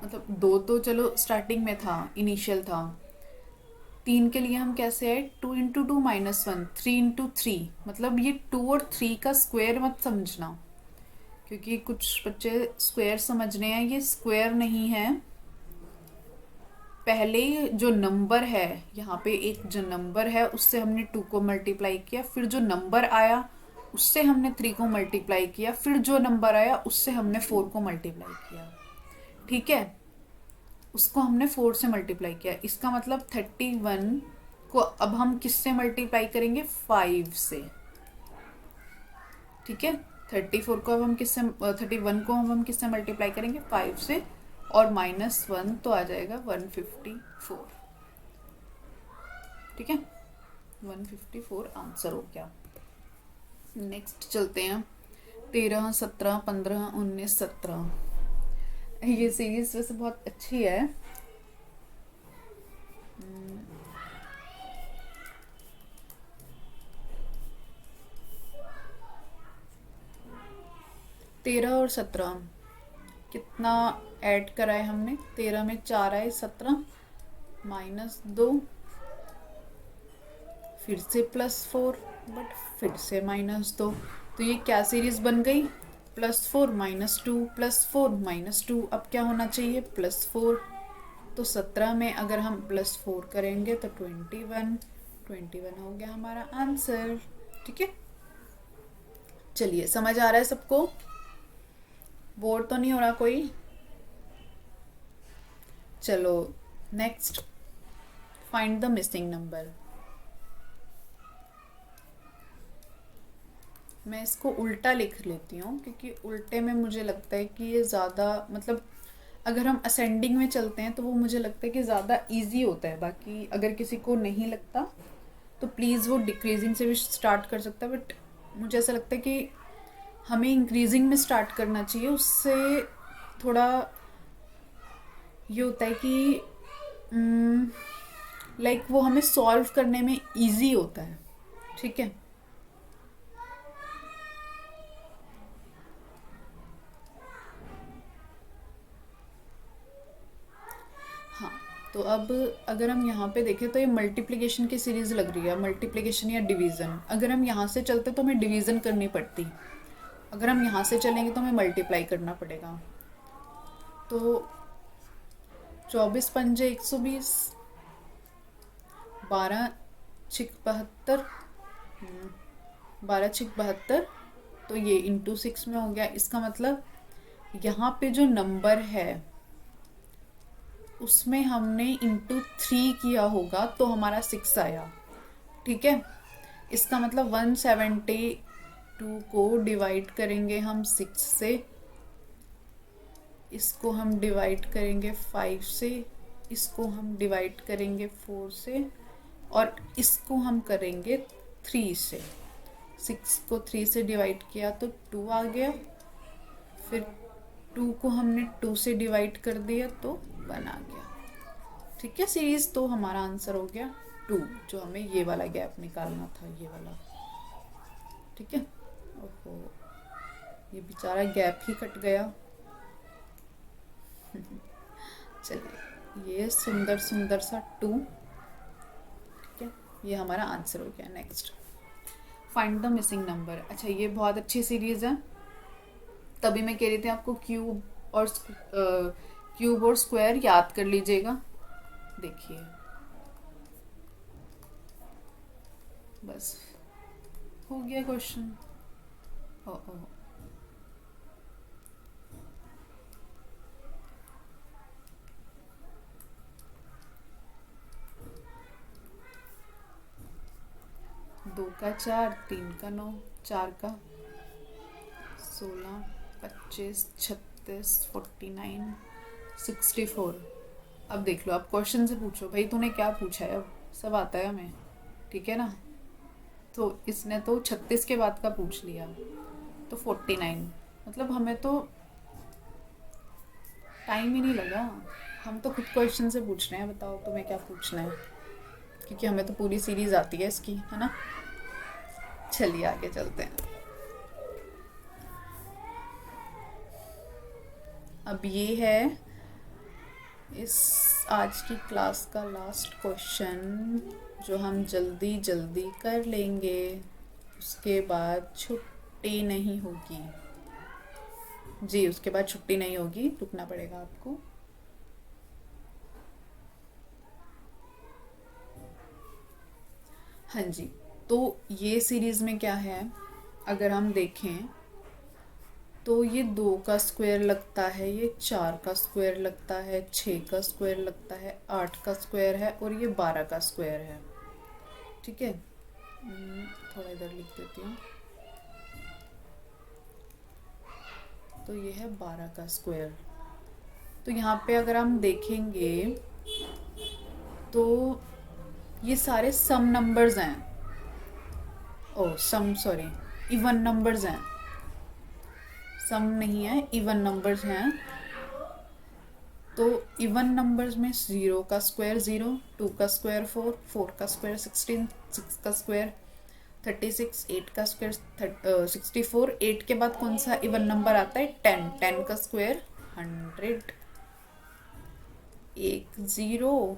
मतलब 2 तो चलो स्टार्टिंग में था, इनिशियल था। 3 के लिए हम कैसे आए, 2 × 2 - 1 3 × 3, मतलब ये 2 और 3 का स्क्वायर मत समझना, क्योंकि कुछ बच्चे स्क्वायर समझने हैं, ये स्क्वायर नहीं है। पहले जो नंबर है, यहाँ पे एक जो नंबर है उससे हमने 2 को मल्टीप्लाई किया, फिर जो नंबर आया उससे हमने 3 को मल्टीप्लाई किया, फिर जो नंबर आया उससे हमने 4 को मल्टीप्लाई किया, ठीक है, उसको हमने 4 से मल्टीप्लाई किया। इसका मतलब 31 को अब हम किससे मल्टीप्लाई करेंगे, 5 से, ठीक है। 34 को अब हम किससे, 31 को हम किससे मल्टीप्लाई करेंगे, 5 से, और -1 तो आ जाएगा 154, ठीक है, 154 आंसर हो गया। नेक्स्ट चलते हैं, 13 17 15 19 17। ये सीरीज वैसे बहुत अच्छी है। 13 और 17 कितना ऐड करा है हमने, 13 में 4 आए, 17 -2, फिर से +4, बट फिर से -2, तो ये क्या सीरीज बन गई, +4 -2 +4 -2, अब क्या होना चाहिए, +4, तो 17 में अगर हम +4 करेंगे तो 21 हो गया हमारा आंसर, ठीक है। चलिए, समझ आ रहा है सबको, बोर तो नहीं हो रहा कोई? चलो next, find the missing number. मैं इसको उल्टा लिख लेती हूँ, क्योंकि उल्टे में मुझे लगता है कि ये ज़्यादा, मतलब अगर हम असेंडिंग में चलते हैं तो वो मुझे लगता है कि ज़्यादा इजी होता है। बाकी अगर किसी को नहीं लगता तो प्लीज़ वो डिक्रीजिंग से भी स्टार्ट कर सकता है, बट मुझे ऐसा लगता है कि हमें इंक्रीजिंग में स्टार्ट करना चाहिए। उससे थोड़ा ये होता है कि लाइक वो हमें सॉल्व करने में इजी होता है। ठीक है, हाँ। तो अब अगर हम यहाँ पे देखें तो ये मल्टीप्लिकेशन की सीरीज लग रही है, मल्टीप्लिकेशन या डिवीज़न। अगर हम यहाँ से चलते तो हमें डिवीज़न करनी पड़ती, अगर हम यहाँ से चलेंगे तो हमें मल्टीप्लाई करना पड़ेगा। तो 24×5 = 120, 12×6 = 72, 12×6 = 72, तो ये × 6 में हो गया। इसका मतलब यहाँ पे जो नंबर है उसमें हमने ×3 किया होगा तो हमारा 6 आया। ठीक है, इसका मतलब 172 को डिवाइड करेंगे हम 6 से, इसको हम डिवाइड करेंगे 5 से, इसको हम डिवाइड करेंगे 4 से, और इसको हम करेंगे 3 से। 6 को 3 से डिवाइड किया तो 2 आ गया, फिर 2 को हमने 2 से डिवाइड कर दिया तो 1 आ गया। ठीक है सीरीज, तो हमारा आंसर हो गया 2, जो हमें ये वाला गैप निकालना था, ये वाला। ठीक है, ओहो ये बेचारा गैप ही कट गया। चलिए, ये सुंदर सुंदर सा 2। ठीक है, ये हमारा आंसर हो गया। Next, find the missing number. अच्छा, ये बहुत अच्छी सीरीज है, तभी मैं कह रही थी आपको क्यूब और स्क्वायर याद कर लीजिएगा। देखिए बस हो गया क्वेश्चन। ओ 2 का 4, 3 का 9, 4 का 16, 25, 36, 49, 64। अब देख लो, आप क्वेश्चन से पूछो भाई तूने क्या पूछा है, अब सब आता है हमें। ठीक है ना, तो इसने तो 36 के बाद का पूछ लिया, तो 49, मतलब हमें तो टाइम ही नहीं लगा, हम तो खुद क्वेश्चन से पूछ रहे हैं। बताओ तुम्हें क्या पूछना है, क्योंकि हमें तो पूरी सीरीज आती है इसकी, है ना। चलिए आगे चलते हैं। अब ये है इस आज की क्लास का लास्ट क्वेश्चन, जो हम जल्दी जल्दी कर लेंगे, उसके बाद छुट्टी नहीं होगी। जी, उसके बाद छुट्टी नहीं होगी, रुकना पड़ेगा आपको। हाँ जी, तो ये सीरीज में क्या है, अगर हम देखें तो ये 2 का स्क्वायर लगता है, ये 4 का स्क्वायर लगता है, 6 का स्क्वायर लगता है, 8 का स्क्वायर है, और ये 12 का स्क्वायर है। ठीक है, थोड़ा इधर लिख देती हूँ। तो ये है 12 का स्क्वायर। तो यहाँ पे अगर हम देखेंगे तो ये सारे सम नंबर्स हैं, सॉरी इवन नंबर्स हैं, सम नहीं है, इवन नंबर्स हैं। तो इवन नंबर्स में 0 का स्क्वायर 0, 2 का स्क्वायर 4, 4 का स्क्वायर 16, 6 का स्क्वायर 36, 8 का स्क्वायर 64। 8 के बाद कौन सा इवन नंबर आता है, 10, 10 का स्क्वायर 100, 1 0,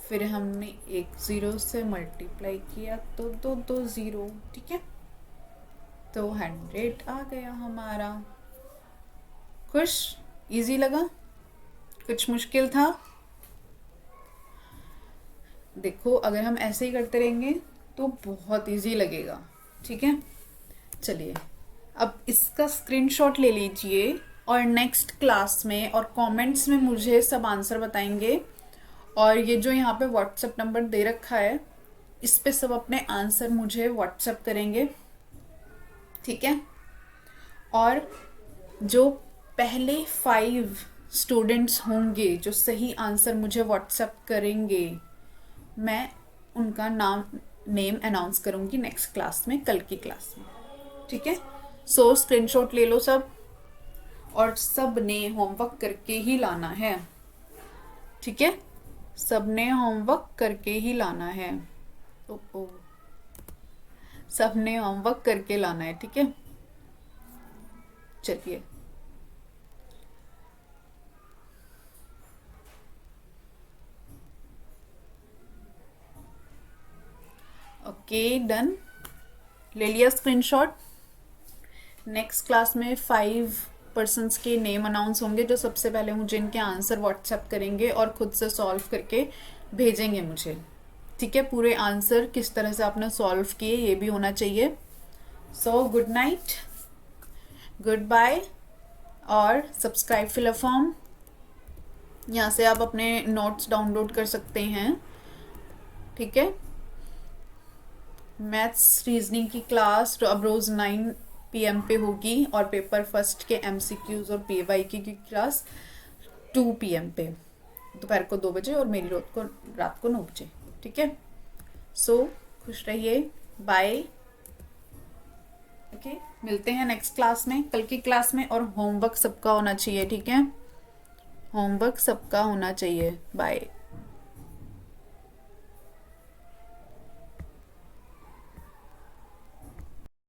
फिर हमने 1 0 से मल्टीप्लाई किया तो 2 0। ठीक है, तो 100 आ गया हमारा। खुश, इजी लगा, कुछ मुश्किल था? देखो, अगर हम ऐसे ही करते रहेंगे तो बहुत इजी लगेगा। ठीक है, चलिए अब इसका स्क्रीनशॉट ले लीजिए, और नेक्स्ट क्लास में और कमेंट्स में मुझे सब आंसर बताएंगे। और ये जो यहाँ पे व्हाट्सएप नंबर दे रखा है, इस पे सब अपने आंसर मुझे व्हाट्सएप करेंगे। ठीक है। और जो पहले 5 स्टूडेंट्स होंगे जो सही आंसर मुझे व्हाट्सएप करेंगे, मैं उनका नेम अनाउंस करूंगी नेक्स्ट क्लास में, कल की क्लास में। ठीक है। सो स्क्रीनशॉट ले लो सब, और सब ने होमवर्क करके ही लाना है। ठीक है, सब ने होमवर्क करके ही लाना है। सब ने होमवर्क करके लाना है। ठीक है, चलिए। Okay, done. ले लिया स्क्रीनशॉट। नेक्स्ट क्लास में 5 पर्सन्स के नेम अनाउंस होंगे जो सबसे पहले मुझे इनके आंसर व्हाट्सएप करेंगे और खुद से सॉल्व करके भेजेंगे मुझे। ठीक है, पूरे आंसर किस तरह से आपने सॉल्व किए ये भी होना चाहिए। So good night, good bye, और सब्सक्राइब फिल अ फॉर्म। यहाँ से आप अपने नोट्स डाउनलोड कर सकते हैं। ठीक है, मैथ्स रीजनिंग की क्लास अब रोज 9 PM पे होगी, और पेपर फर्स्ट के MCQs और PYQ की क्लास 2 PM पे, दोपहर को 2 बजे, और मेरी रात को 9 बजे। ठीक है, सो खुश रहिए, बाय। ओके, मिलते हैं नेक्स्ट क्लास में, कल की क्लास में। और होमवर्क सबका होना चाहिए। ठीक है, होमवर्क सबका होना चाहिए। बाय।